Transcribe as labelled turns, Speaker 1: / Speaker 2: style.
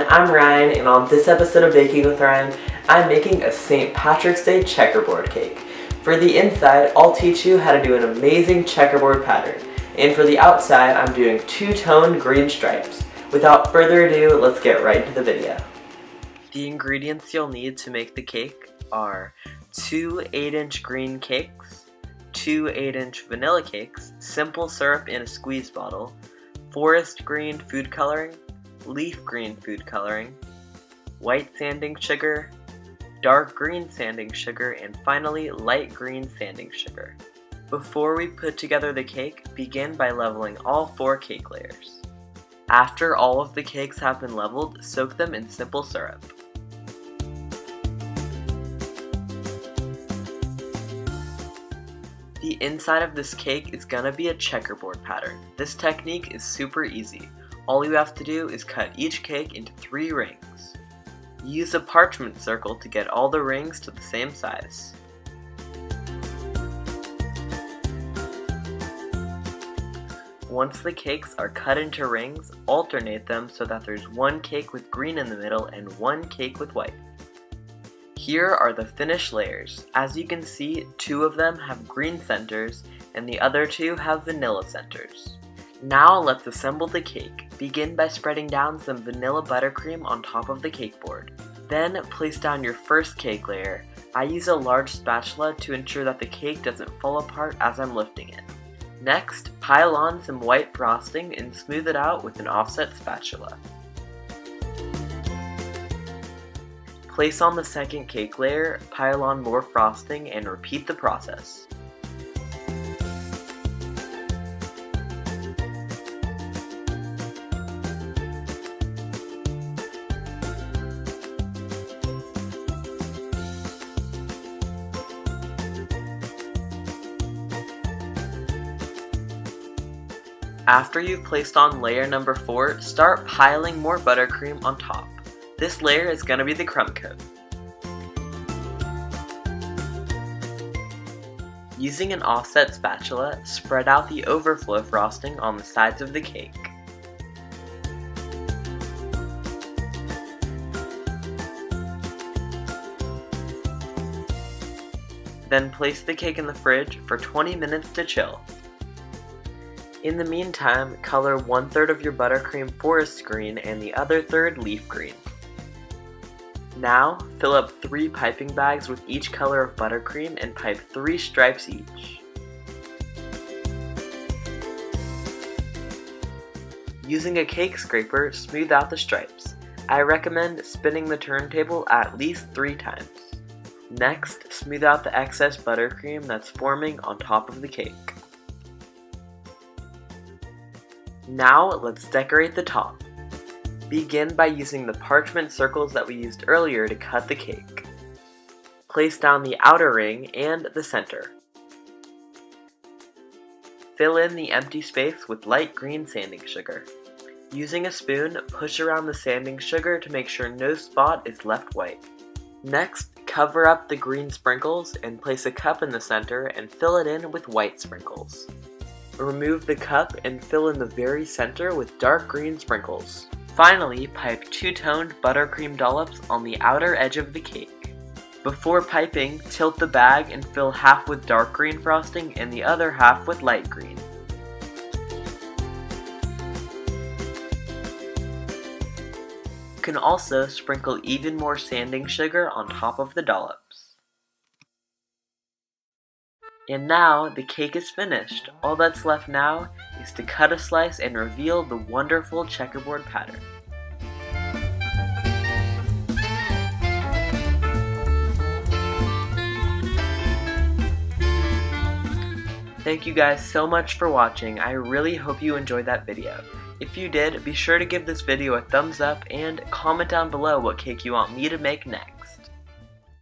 Speaker 1: I'm Ryan, and on this episode of Baking with Ryan, I'm making a St. Patrick's Day checkerboard cake. For the inside, I'll teach you how to do an amazing checkerboard pattern, and for the outside, I'm doing two-toned green stripes. Without further ado, let's get right into the video. The ingredients you'll need to make the cake are 2 8-inch green cakes, 2 8-inch vanilla cakes, simple syrup in a squeeze bottle, forest green food coloring, leaf green food coloring, white sanding sugar, dark green sanding sugar, and finally light green sanding sugar. Before we put together the cake, begin by leveling all 4 cake layers. After all of the cakes have been leveled, soak them in simple syrup. The inside of this cake is gonna be a checkerboard pattern. This technique is super easy. All you have to do is cut each cake into 3 rings. Use a parchment circle to get all the rings to the same size. Once the cakes are cut into rings, alternate them so that there's 1 cake with green in the middle and 1 cake with white. Here are the finished layers. As you can see, 2 of them have green centers and the other 2 have vanilla centers. Now let's assemble the cake. Begin by spreading down some vanilla buttercream on top of the cake board. Then place down your first cake layer. I use a large spatula to ensure that the cake doesn't fall apart as I'm lifting it. Next, pile on some white frosting and smooth it out with an offset spatula. Place on the second cake layer, pile on more frosting, and repeat the process. After you've placed on layer number 4, start piling more buttercream on top. This layer is going to be the crumb coat. Using an offset spatula, spread out the overflow frosting on the sides of the cake. Then place the cake in the fridge for 20 minutes to chill. In the meantime, color 1/3 of your buttercream forest green and the other 1/3 leaf green. Now, fill up 3 piping bags with each color of buttercream and pipe 3 stripes each. Using a cake scraper, smooth out the stripes. I recommend spinning the turntable at least 3 times. Next, smooth out the excess buttercream that's forming on top of the cake. Now, let's decorate the top. Begin by using the parchment circles that we used earlier to cut the cake. Place down the outer ring and the center. Fill in the empty space with light green sanding sugar. Using a spoon, push around the sanding sugar to make sure no spot is left white. Next, cover up the green sprinkles and place a cup in the center and fill it in with white sprinkles. Remove the cup and fill in the very center with dark green sprinkles. Finally, pipe 2-toned buttercream dollops on the outer edge of the cake. Before piping, tilt the bag and fill half with dark green frosting and the other half with light green. You can also sprinkle even more sanding sugar on top of the dollops. And now, the cake is finished. All that's left now is to cut a slice and reveal the wonderful checkerboard pattern. Thank you guys so much for watching. I really hope you enjoyed that video. If you did, be sure to give this video a thumbs up and comment down below what cake you want me to make next.